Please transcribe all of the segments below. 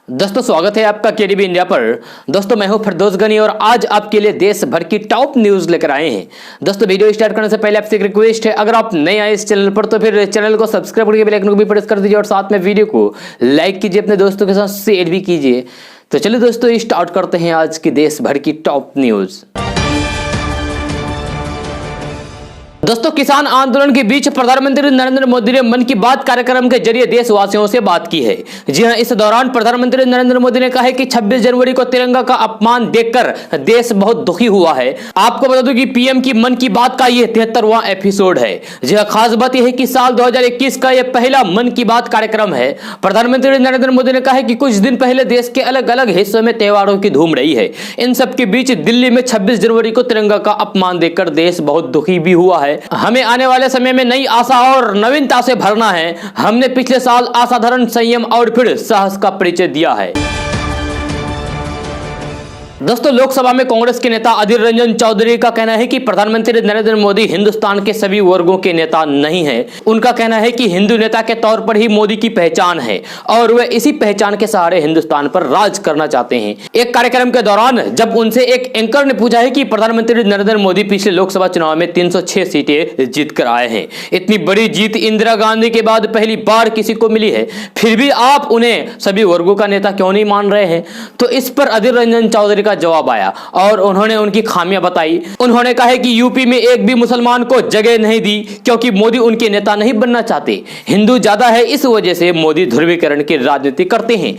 दोस्तों स्वागत है आपका केडीबी इंडिया पर। दोस्तों मैं हूं फिरदौस गनी और आज आपके लिए देश भर की टॉप न्यूज लेकर आए हैं। दोस्तों वीडियो स्टार्ट करने से पहले आपसे एक रिक्वेस्ट है, अगर आप नए आए इस चैनल पर तो फिर चैनल को सब्सक्राइब करके बेल आइकन को भी प्रेस कर दीजिए और साथ में वीडियो को लाइक कीजिए, अपने दोस्तों के साथ शेयर भी कीजिए। तो चलिए दोस्तों स्टार्ट करते हैं आज की देश भर की टॉप न्यूज। दोस्तों किसान आंदोलन के बीच प्रधानमंत्री नरेंद्र मोदी ने मन की बात कार्यक्रम के जरिए देशवासियों से बात की है। जी हां, इस दौरान प्रधानमंत्री नरेंद्र मोदी ने कहा है कि 26 जनवरी को तिरंगा का अपमान देखकर देश बहुत दुखी हुआ है। आपको बता दूं कि पीएम की मन की बात का यह 73वां एपिसोड है। जी हां, खास बात यह है कि साल 2021 का यह पहला मन की बात कार्यक्रम है। प्रधानमंत्री नरेंद्र मोदी ने कहा है कि कुछ दिन पहले देश के अलग अलग हिस्सों में त्योहारों की धूम रही है। इन सब के बीच दिल्ली में 26 जनवरी को तिरंगा का अपमान देखकर देश बहुत दुखी भी हुआ है। हमें आने वाले समय में नई आशा और नवीनता से भरना है। हमने पिछले साल असाधारण संयम और फिर साहस का परिचय दिया है। दोस्तों लोकसभा में कांग्रेस के नेता अधीर रंजन चौधरी का कहना है कि प्रधानमंत्री नरेंद्र मोदी हिंदुस्तान के सभी वर्गों के नेता नहीं है। उनका कहना है कि हिंदू नेता के तौर पर ही मोदी की पहचान है और वे इसी पहचान के सहारे हिंदुस्तान पर राज करना चाहते हैं। एक कार्यक्रम के दौरान जब उनसे एक एंकर ने पूछा है कि प्रधानमंत्री नरेंद्र मोदी पिछले लोकसभा चुनाव में 306 सीटें जीत कर आए हैं, इतनी बड़ी जीत इंदिरा गांधी के बाद पहली बार किसी को मिली है, फिर भी आप उन्हें सभी वर्गों का नेता क्यों नहीं मान रहे हैं? तो इस पर अधीर रंजन चौधरी जवाब आया और उन्होंने उनकी खामियां बताई। उन्होंने कहा कि यूपी में एक भी मुसलमान को जगह नहीं दी क्योंकि मोदी उनके नेता नहीं बनना चाहते। हिंदू ज्यादा है, इस वजह से मोदी ध्रुवीकरण की राजनीति करते हैं।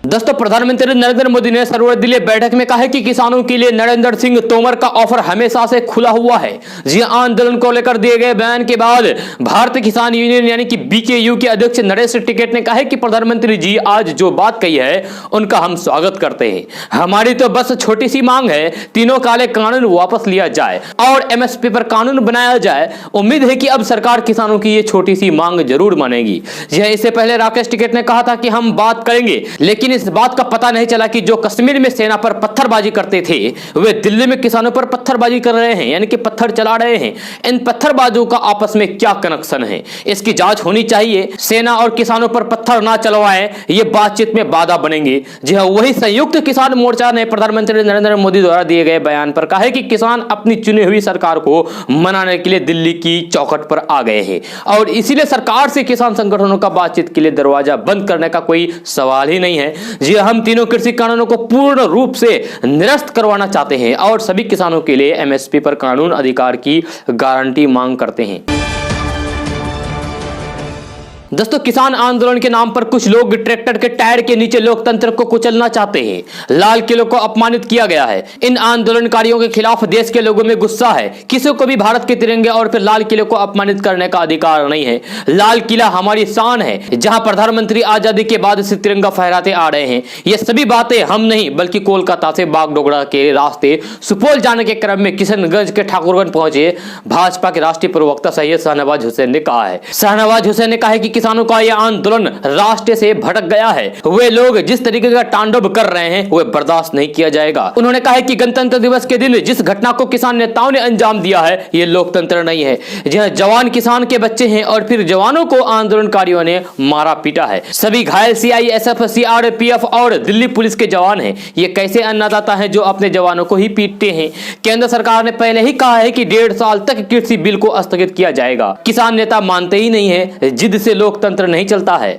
दोस्तों प्रधानमंत्री नरेंद्र मोदी ने सर्वदलीय बैठक में कहा कि किसानों के लिए नरेंद्र सिंह तोमर का ऑफर हमेशा से खुला हुआ है। जी आंदोलन को लेकर दिए गए बयान के बाद भारतीय किसान यूनियन यानी कि बीकेयू के अध्यक्ष नरेश टिकैत ने कहा कि प्रधानमंत्री जी आज जो बात कही है उनका हम स्वागत करते हैं। हमारी तो बस छोटी सी मांग है, तीनों काले कानून वापस लिया जाए और एमएसपी पर कानून बनाया जाए। उम्मीद है कि अब सरकार किसानों की ये छोटी सी मांग जरूर मानेगी। जी इससे पहले राकेश टिकैत ने कहा था कि हम बात करेंगे, लेकिन इस बात का पता नहीं चला कि जो कश्मीर में सेना पर पत्थरबाजी करते थे वे दिल्ली में किसानों पर पत्थरबाजी कर रहे हैं, यानी कि पत्थर चला रहे हैं। इन पत्थरबाजों का आपस में क्या कनेक्शन है, इसकी जांच होनी चाहिए। सेना और किसानों पर पत्थर ना चलवाएं, ये बातचीत में बाधा बनेंगे। जी हां, वही संयुक्त किसान मोर्चा ने प्रधानमंत्री नरेंद्र मोदी द्वारा दिए गए बयान पर कहा है कि किसान अपनी चुनी हुई सरकार को मनाने के लिए दिल्ली की चौखट पर आ गए हैं और इसीलिए सरकार से किसान संगठनों का बातचीत के लिए दरवाजा बंद करने का कोई सवाल ही नहीं है। जी हम तीनों कृषि कानूनों को पूर्ण रूप से निरस्त करवाना चाहते हैं और सभी किसानों के लिए एमएसपी पर कानून अधिकार की गारंटी मांग करते हैं। दोस्तों किसान आंदोलन के नाम पर कुछ लोग ट्रैक्टर के टायर के नीचे लोकतंत्र को कुचलना चाहते हैं। लाल किले को अपमानित किया गया है। इन आंदोलनकारियों के खिलाफ देश के लोगों में गुस्सा है। किसी को भी भारत के तिरंगे और फिर लाल किले को अपमानित करने का अधिकार नहीं है। लाल किला हमारी शान है, जहां प्रधानमंत्री आजादी के बाद से तिरंगा फहराते आ रहे हैं। ये सभी बातें हम नहीं बल्कि कोलकाता से बागडोगरा के रास्ते सुपौल जाने के क्रम में किशनगंज के ठाकुरगंज पहुंचे भाजपा के राष्ट्रीय प्रवक्ता सैयद शाहनवाज हुसैन ने कहा है। शाहनवाज हुसैन ने कहा है कि किसानों का यह आंदोलन राष्ट्र से भटक गया है। वे लोग जिस तरीके का तांडव कर रहे हैं वह बर्दाश्त नहीं किया जाएगा। उन्होंने कहा है कि गणतंत्र दिवस के दिन जिस घटना को किसान नेताओं ने अंजाम दिया है यह लोकतंत्र नहीं है। जहां जवान किसान के बच्चे हैं और फिर जवानों को आंदोलनकारियों ने मारा पीटा है। सभी घायल सीआईएसएफ, सीआरपीएफ और दिल्ली पुलिस के जवान हैं। ये कैसे अन्नदाता हैं जो अपने जवानों को ही पीटते हैं? केंद्र सरकार ने पहले ही कहा है कि 1.5 साल तक कृषि बिल को स्थगित किया जाएगा। किसान नेता मानते ही नहीं है। जिद से लोकतंत्र नहीं चलता है।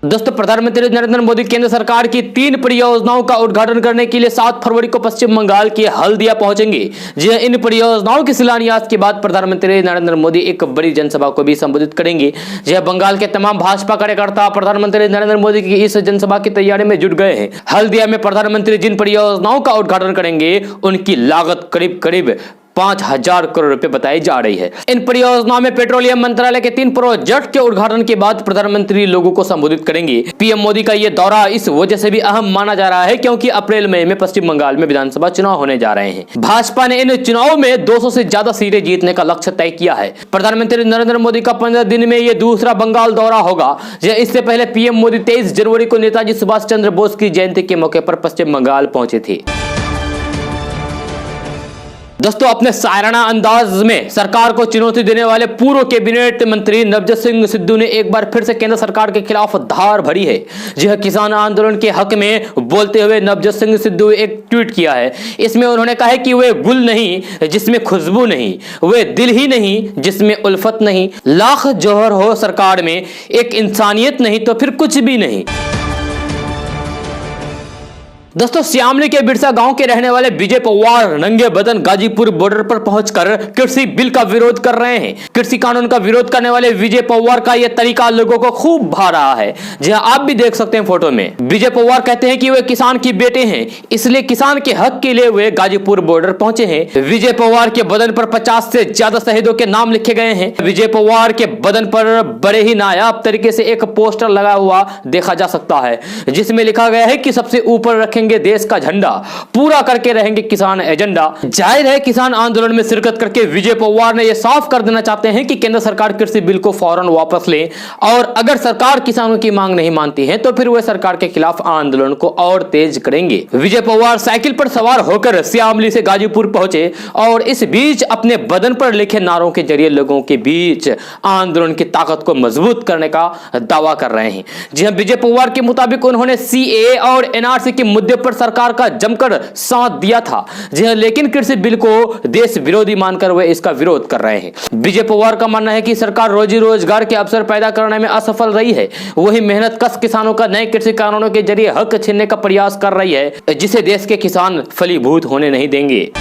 दोस्तों प्रधानमंत्री नरेंद्र मोदी केंद्र सरकार की 3 परियोजनाओं का उद्घाटन करने के लिए 7 फरवरी को पश्चिम बंगाल के हल्दिया पहुंचेंगे। जी इन परियोजनाओं के शिलान्यास के बाद प्रधानमंत्री नरेंद्र मोदी एक बड़ी जनसभा को भी संबोधित करेंगे। जी बंगाल के तमाम भाजपा कार्यकर्ता प्रधानमंत्री नरेंद्र मोदी की इस जनसभा की तैयारी में जुट गए हैं। हल्दिया में प्रधानमंत्री जिन परियोजनाओं का उद्घाटन करेंगे उनकी लागत करीब करीब 5,000 करोड़ रुपए बताई जा रही है। इन परियोजनाओं में पेट्रोलियम मंत्रालय के 3 प्रोजेक्ट के उद्घाटन के बाद प्रधानमंत्री लोगों को संबोधित करेंगे। पीएम मोदी का यह दौरा इस वजह से भी अहम माना जा रहा है क्योंकि अप्रैल मई में पश्चिम बंगाल में विधानसभा चुनाव होने जा रहे हैं। भाजपा ने इन चुनावों में 200 से ज्यादा सीटें जीतने का लक्ष्य तय किया है। प्रधानमंत्री नरेंद्र मोदी का 15 दिन में यह दूसरा बंगाल दौरा होगा। इससे पहले पीएम मोदी 23 जनवरी को नेताजी सुभाष चंद्र बोस की जयंती के मौके पर पश्चिम बंगाल पहुंचे थे। दोस्तों, अपने सायराना अंदाज में सरकार को चुनौती देने वाले पूर्व कैबिनेट मंत्री नवजोत सिंह सिद्धू ने एक बार फिर से केंद्र सरकार के खिलाफ धार भरी है। जी हां, किसान आंदोलन के हक में बोलते हुए नवजोत सिंह सिद्धू एक ट्वीट किया है। इसमें उन्होंने कहा है कि वे गुल नहीं जिसमें खुशबू नहीं, वे दिल ही नहीं जिसमें उल्फत नहीं, लाख जौहर हो सरकार में एक इंसानियत नहीं तो फिर कुछ भी नहीं। दोस्तों, श्यामली के बिरसा गांव के रहने वाले विजय पवार नंगे बदन गाजीपुर बॉर्डर पर पहुंचकर कृषि बिल का विरोध कर रहे हैं। कृषि कानून का विरोध करने वाले विजय पवार का यह तरीका लोगों को खूब भा रहा है। जी हां, आप भी देख सकते हैं फोटो में। विजय पवार कहते हैं कि वे किसान के बेटे हैं, इसलिए किसान के हक के लिए वे गाजीपुर बॉर्डर पहुंचे हैं। विजय पवार के बदन पर 50 से ज्यादा शहीदों के नाम लिखे गए हैं। विजय पवार के बदन पर बड़े ही नायाब तरीके से एक पोस्टर लगा हुआ देखा जा सकता है, जिसमें लिखा गया है कि सबसे ऊपर रखेंगे देश का झंडा, पूरा करके रहेंगे किसान एजेंडा। जाहिर है, किसान आंदोलन में शिरकत करके विजय पवार ने यह साफ कर देना चाहते हैं कि केंद्र सरकार कृषि बिल को फौरन वापस ले, और अगर सरकार किसानों की मांग नहीं मानती है तो फिर वे सरकार के खिलाफ आंदोलन को और तेज करेंगे। विजय पवार साइकिल पर सवार होकर श्यामली से गाजीपुर पहुंचे और इस बीच अपने बदन पर लिखे नारों के जरिए लोगों के बीच आंदोलन की ताकत को मजबूत करने का दावा कर रहे हैं। जी हां, विजय पवार के मुताबिक उन्होंने सीएए और एनआरसी के मुद्दे पर सरकार का जमकर साथ दिया था। जी हां, लेकिन कृषि बिल को देश विरोधी मानकर वे इसका विरोध कर रहे हैं। विजय पवार का मानना है कि सरकार रोजी रोजगार के अवसर पैदा करने में असफल रही है, वही मेहनत कश किसानों का नए कृषि कानूनों के जरिए हक छीनने का प्रयास कर रही है, जिसे देश के किसान फलीभूत होने नहीं देंगे।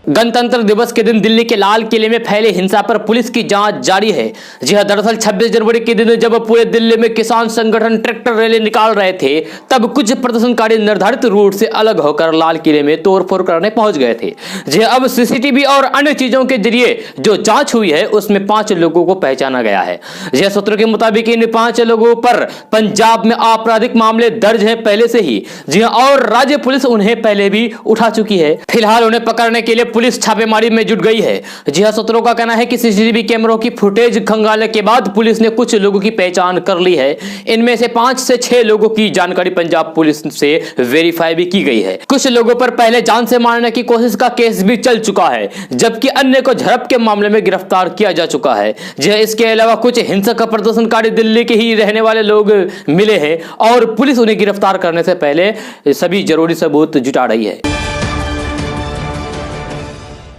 गणतंत्र दिवस के दिन दिल्ली के लाल किले में फैले हिंसा पर पुलिस की जांच जारी है। जी हां, दरअसल 26 जनवरी के दिन जब पूरे दिल्ली में किसान संगठन ट्रैक्टर रैली निकाल रहे थे, तब कुछ प्रदर्शनकारी निर्धारित रूट से अलग होकर लाल किले में तोड़फोड़ करने पहुंच गए थे। जी हां, अब सीसीटीवी और अन्य चीजों के जरिए जो जांच हुई है उसमें 5 लोगों को पहचाना गया है। जी हां, सूत्रों के मुताबिक इन 5 लोगों पर पंजाब में आपराधिक मामले दर्ज है पहले से ही। जी हां, और राज्य पुलिस उन्हें पहले भी उठा चुकी है। फिलहाल उन्हें पकड़ने के लिए पुलिस छापेमारी में जुट गई है। जी हां, सूत्रों का कहना है कि सीसीटीवी कैमरों की फुटेज खंगालने के बाद पुलिस ने कुछ लोगों की पहचान कर ली है। इनमें से 5 से 6 लोगों की जानकारी पंजाब पुलिस से वेरीफाई भी की गई है। कुछ लोगों पर पहले जान से मारने की कोशिश का केस भी चल चुका है, जबकि अन्य को झड़प के मामले में गिरफ्तार किया जा चुका है। जी हां, इसके अलावा कुछ हिंसक प्रदर्शनकारी दिल्ली के ही रहने वाले लोग मिले हैं और पुलिस उन्हें गिरफ्तार करने से पहले सभी जरूरी सबूत जुटा रही है।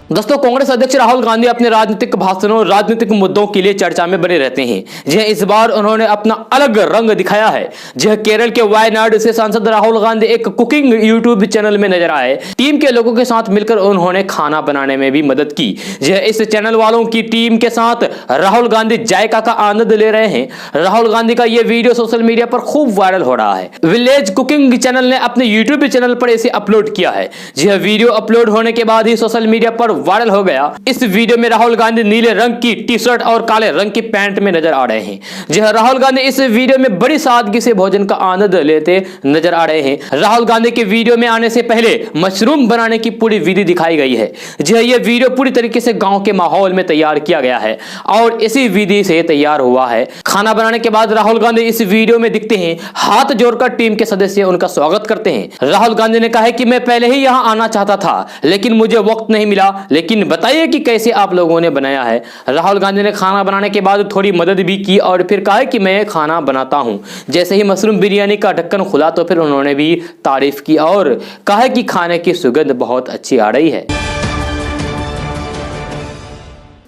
दोस्तों, कांग्रेस अध्यक्ष राहुल गांधी अपने राजनीतिक भाषणों और राजनीतिक मुद्दों के लिए चर्चा में बने रहते हैं। जी हां, इस बार उन्होंने अपना अलग रंग दिखाया है। जी हां, केरल के वायनाड से सांसद राहुल गांधी एक कुकिंग यूट्यूब चैनल में नजर आए। टीम के लोगों के साथ मिलकर उन्होंने खाना बनाने में भी मदद की। जी हां, इस चैनल वालों की टीम के साथ राहुल गांधी जायका का आनंद ले रहे हैं। राहुल गांधी का यह वीडियो सोशल मीडिया पर खूब वायरल हो रहा है। विलेज कुकिंग चैनल ने अपने यूट्यूब चैनल पर इसे अपलोड किया है। जी हां, वीडियो अपलोड होने के बाद ही सोशल मीडिया पर वायरल हो गया। इस वीडियो में राहुल गांधी नीले रंग की टी शर्ट और काले रंग की पैंट में नजर आ रहे हैं। जी हां, राहुल गांधी इस वीडियो में बड़ी सादगी से भोजन का आनंद लेते नजर आ रहे हैं। राहुल गांधी के वीडियो में आने से पहले मशरूम बनाने की पूरी विधि दिखाई गई है। जी हां, यह वीडियो पूरी तरीके से गांव के माहौल में तैयार किया गया है और इसी विधि से तैयार हुआ है। खाना बनाने के बाद राहुल गांधी इस वीडियो में दिखते हैं, हाथ जोड़कर टीम के सदस्य उनका स्वागत करते हैं। राहुल गांधी ने कहा है कि मैं पहले ही यहां आना चाहता था, लेकिन मुझे वक्त नहीं मिला, लेकिन बताइए कि कैसे आप लोगों ने बनाया है। राहुल गांधी ने खाना बनाने के बाद थोड़ी मदद भी की और फिर कहा कि मैं खाना बनाता हूं। जैसे ही मशरूम बिरयानी का ढक्कन खुला तो फिर उन्होंने भी तारीफ की और कहा कि खाने की सुगंध बहुत अच्छी आ रही है।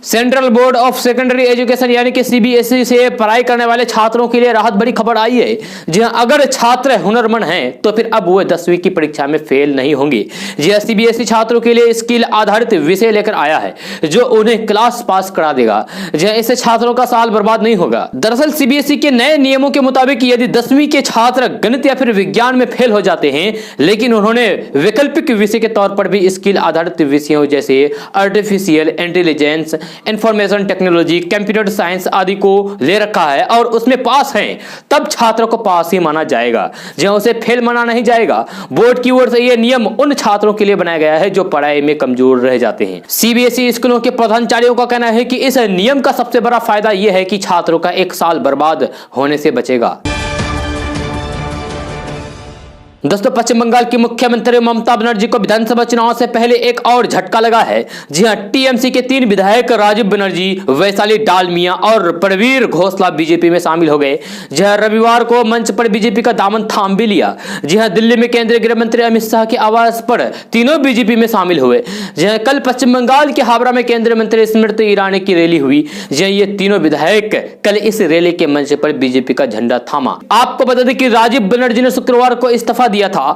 Central board of secondary education यानी कि सीबीएसई से पढ़ाई करने वाले छात्रों के लिए राहत बड़ी खबर आई है। जी हां, अगर छात्र हुनरमंद हैं तो फिर अब वो 10वीं की परीक्षा में फेल नहीं होंगे। जी हां, सीबीएसई छात्रों के लिए स्किल आधारित विषय लेकर आया है जो उन्हें क्लास पास करा देगा। जी हां, इससे छात्रों का साल बर्बाद नहीं होगा। दरअसल सीबीएसई के नए नियमों के मुताबिक यदि 10वीं के छात्र गणित या फिर विज्ञान में फेल हो जाते हैं, लेकिन उन्होंने वैकल्पिक विषय के तौर पर भी स्किल आधारित विषयों जैसे artificial intelligence, information technology, computer science आदि को ले रखा है और उसमें पास हैं, तब छात्रों को पास ही माना जाएगा। जहां उसे फेल माना नहीं जाएगा। बोर्ड की ओर से यह नियम उन छात्रों के लिए बनाया गया है जो पढ़ाई में कमजोर रह जाते हैं। सीबीएसई स्कूलों के प्रधानाचार्यों का कहना है कि इस नियम का सबसे बड़ा फायदा यह है कि छात्रों का 1 साल बर्बाद होने से बचेगा। दोस्तों पश्चिम बंगाल की मुख्यमंत्री ममता बनर्जी को विधानसभा चुनाव से पहले एक और झटका लगा है। जी हां, टीएमसी के 3 विधायक राजीव बनर्जी, वैशाली डालमिया और प्रवीर घोषला बीजेपी में शामिल हो गए। जी हां, रविवार को मंच पर बीजेपी का दामन थाम भी लिया। जी हां, दिल्ली में केंद्रीय गृह मंत्री अमित शाह के आवास पर तीनों बीजेपी में शामिल हुए। जी हां, कल पश्चिम बंगाल के हावड़ा में केंद्रीय मंत्री स्मृति ईरानी की रैली हुई। जी हां, ये तीनों विधायक कल इस रैली के मंच पर बीजेपी का झंडा थामा। आपको बता दें कि राजीव बनर्जी ने शुक्रवार को इस्तीफा दिया था।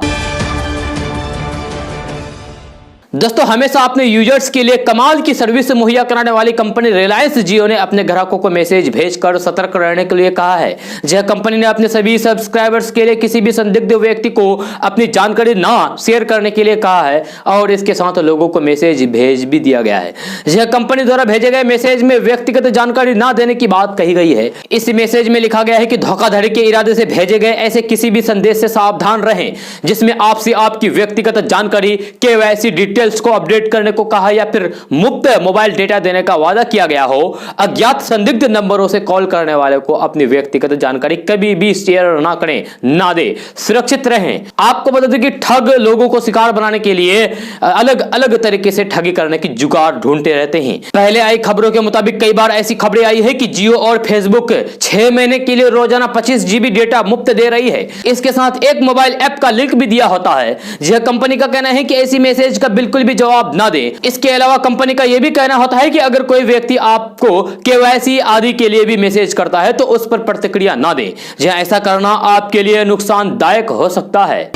दोस्तों हमेशा अपने यूजर्स के लिए कमाल की सर्विस मुहैया कराने वाली कंपनी रिलायंस जियो ने अपने ग्राहकों को मैसेज भेजकर सतर्क रहने के लिए कहा है। यह कंपनी ने अपने सभी सब्सक्राइबर्स के लिए किसी भी संदिग्ध व्यक्ति को अपनी जानकारी ना शेयर करने के लिए कहा है और इसके साथ लोगों को मैसेज भेज भी दिया गया है। यह कंपनी द्वारा भेजे गए मैसेज में व्यक्तिगत जानकारी ना देने की बात कही गई है। इस मैसेज में लिखा गया है कि धोखाधड़ी के इरादे से भेजे गए ऐसे किसी भी संदेश से सावधान रहें जिसमें आपसे आपकी व्यक्तिगत जानकारी, केवाईसी डिटेल्स को अपडेट करने को कहा या फिर मुफ्त मोबाइल डेटा देने का वादा किया गया हो। अज्ञात संदिग्ध नंबरों से कॉल करने वाले को अपनी व्यक्तिगत जानकारी कभी भी शेयर ना करें, ना दे, सुरक्षित रहें। आपको बता दें कि ठग लोगों को शिकार बनाने के लिए अलग अलग तरीके से ठगी करने की जुगाड़ ढूंढते रहते हैं। पहले आई खबरों के मुताबिक कई बार ऐसी खबरें आई है कि जियो और फेसबुक 6 महीने के लिए रोजाना 25 GB डेटा मुफ्त दे रही है। इसके साथ एक मोबाइल ऐप का लिंक भी दिया होता है। यह कंपनी का कहना है कि ऐसी मैसेज का बिल्कुल भी जवाब ना दे। इसके अलावा कंपनी का यह भी कहना होता है कि अगर कोई व्यक्ति आपको केवाईसी आदि के लिए भी मैसेज करता है तो उस पर प्रतिक्रिया ना दे। जहां ऐसा करना आपके लिए नुकसानदायक हो सकता है।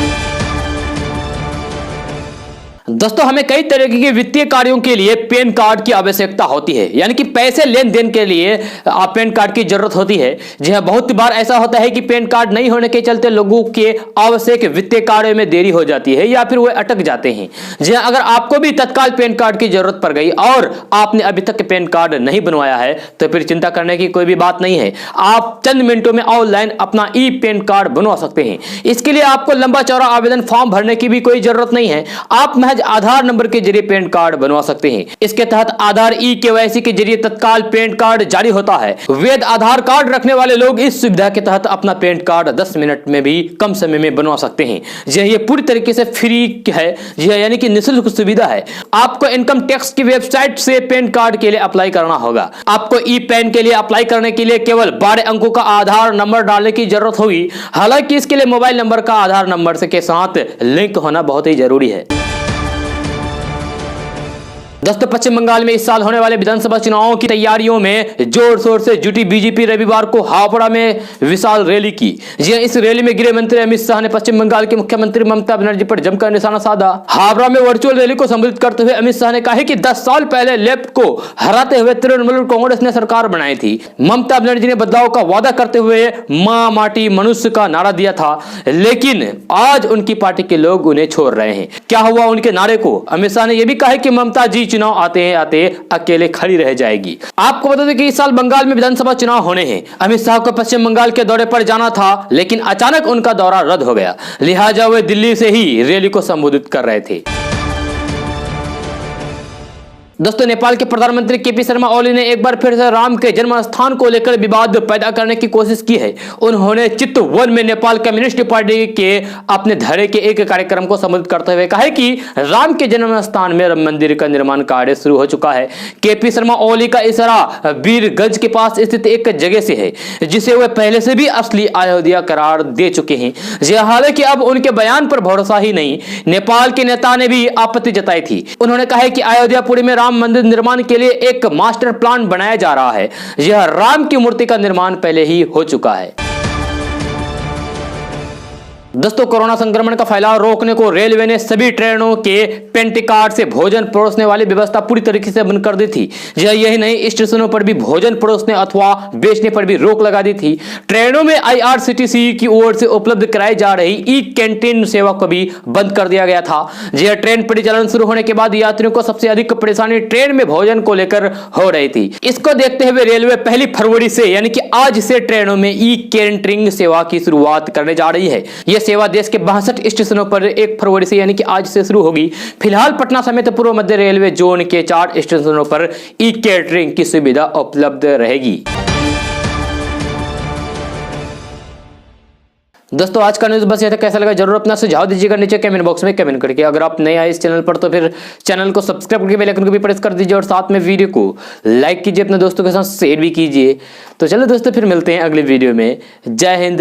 दोस्तों हमें कई तरह के वित्तीय कार्यों के लिए पैन कार्ड की आवश्यकता होती है, यानी कि पैसे लेन देन के लिए पैन कार्ड की जरूरत होती है। जी हां, बहुत बार ऐसा होता है कि पैन कार्ड नहीं होने के चलते लोगों के आवश्यक वित्तीय कार्यों में देरी हो जाती है या फिर वे अटक जाते हैं। जी हां, अगर आपको भी तत्काल पैन कार्ड की जरूरत पड़ गई और आपने अभी तक पैन कार्ड नहीं बनवाया है तो फिर चिंता करने की कोई भी बात नहीं है। आप चंद मिनटों में ऑनलाइन अपना ई पैन कार्ड बनवा सकते हैं। इसके लिए आपको लंबा चौड़ा आवेदन फॉर्म भरने की भी कोई जरूरत नहीं है। आप आधार नंबर के जरिए पैन कार्ड बनवा सकते हैं। इसके तहत आधार ई केवाईसी के जरिए तत्काल पैन कार्ड जारी होता है। वैध आधार कार्ड रखने वाले लोग इस सुविधा के तहत अपना पैन कार्ड 10 मिनट में भी कम समय में बनवा सकते हैं। ये पूरी तरीके से फ्री है, यानी कि निःशुल्क सुविधा है। आपको इनकम टैक्स की वेबसाइट से पैन कार्ड के लिए अप्लाई करना होगा। आपको ई पैन के लिए अप्लाई करने के लिए केवल 12 अंकों का आधार नंबर डालने की जरूरत होगी। हालांकि इसके लिए मोबाइल नंबर का आधार नंबर के साथ लिंक होना बहुत ही जरूरी है। दोस्तों पश्चिम बंगाल में इस साल होने वाले विधानसभा चुनावों की तैयारियों में जोर शोर से जुटी बीजेपी रविवार को हावड़ा में विशाल रैली की। जी इस रैली में गृह मंत्री अमित शाह ने पश्चिम बंगाल के मुख्यमंत्री ममता बनर्जी पर जमकर निशाना साधा। हावड़ा में वर्चुअल रैली को संबोधित करते हुए अमित शाह ने कहा कि 10 साल पहले लेफ्ट को हराते हुए तृणमूल कांग्रेस ने सरकार बनाई थी। ममता बनर्जी ने बदलाव का वादा करते हुए मां माटी मनुष्य का नारा दिया था, लेकिन आज उनकी पार्टी के लोग उन्हें छोड़ रहे हैं। क्या हुआ उनके नारे को? अमित शाह ने यह भी कहा कि ममता जी चुनाव आते अकेले खड़ी रह जाएगी। आपको बता दें कि इस साल बंगाल में विधानसभा चुनाव होने हैं। अमित शाह को पश्चिम बंगाल के दौरे पर जाना था, लेकिन अचानक उनका दौरा रद्द हो गया। लिहाजा वे दिल्ली से ही रैली को संबोधित कर रहे थे। दोस्तों नेपाल के प्रधानमंत्री केपी शर्मा ओली ने एक बार फिर से राम के जन्म स्थान को लेकर विवाद पैदा करने की कोशिश की है। उन्होंने चित्तवन में नेपाल कम्युनिस्ट पार्टी के अपने धड़े के एक कार्यक्रम को संबोधित करते हुए कहा कि राम के जन्म स्थान में राम मंदिर का निर्माण कार्य शुरू हो चुका है। केपी शर्मा ओली का इशारा वीरगंज के पास स्थित एक जगह से है जिसे वे पहले से भी असली अयोध्या करार दे चुके हैं। हालांकि अब उनके बयान पर भरोसा ही नहीं। नेपाल के नेता ने भी आपत्ति जताई थी। उन्होंने कहा कि अयोध्यापुरी में राम मंदिर निर्माण के लिए एक मास्टर प्लान बनाया जा रहा है। यह राम की मूर्ति का निर्माण पहले ही हो चुका है। दोस्तों कोरोना संक्रमण का फैलाव रोकने को रेलवे ने सभी ट्रेनों के पेंटी कार्ड से भोजन परोसने वाली व्यवस्था पूरी तरीके से बंद कर दी थी। यही नहीं, स्टेशनों पर भी भोजन परोसने अथवा बेचने पर भी रोक लगा दी थी। ट्रेनों में आईआरसीटीसी की ओर से उपलब्ध कराई जा रही ई कैंटीन सेवा को भी बंद कर दिया गया था। ट्रेन परिचालन शुरू होने के बाद यात्रियों को सबसे अधिक परेशानी ट्रेन में भोजन को लेकर हो रही थी। इसको देखते हुए रेलवे 1 फरवरी से यानी कि आज से ट्रेनों में ई कैंटरिंग सेवा की शुरुआत करने जा रही है। यह सेवा देश के 62 स्टेशनों पर 1 फरवरी से यानी कि आज से शुरू होगी। फिलहाल पटना समेत पूर्व मध्य रेलवे जोन के 4 स्टेशनों पर ई कैटरिंग की सुविधा उपलब्ध रहेगी। दोस्तों आज का न्यूज़ बस ये था, कैसा लगा जरूर अपना सुझाव दीजिएगा नीचे कमेंट बॉक्स में कमेंट करके। अगर आप नए आए इस चैनल पर तो फिर चैनल को सब्सक्राइब करके बेल आइकन को भी प्रेस कर दीजिए और साथ में वीडियो को लाइक कीजिए, अपने दोस्तों के साथ शेयर भी कीजिए। तो चलो दोस्तों फिर मिलते हैं अगले वीडियो में। जय हिंद।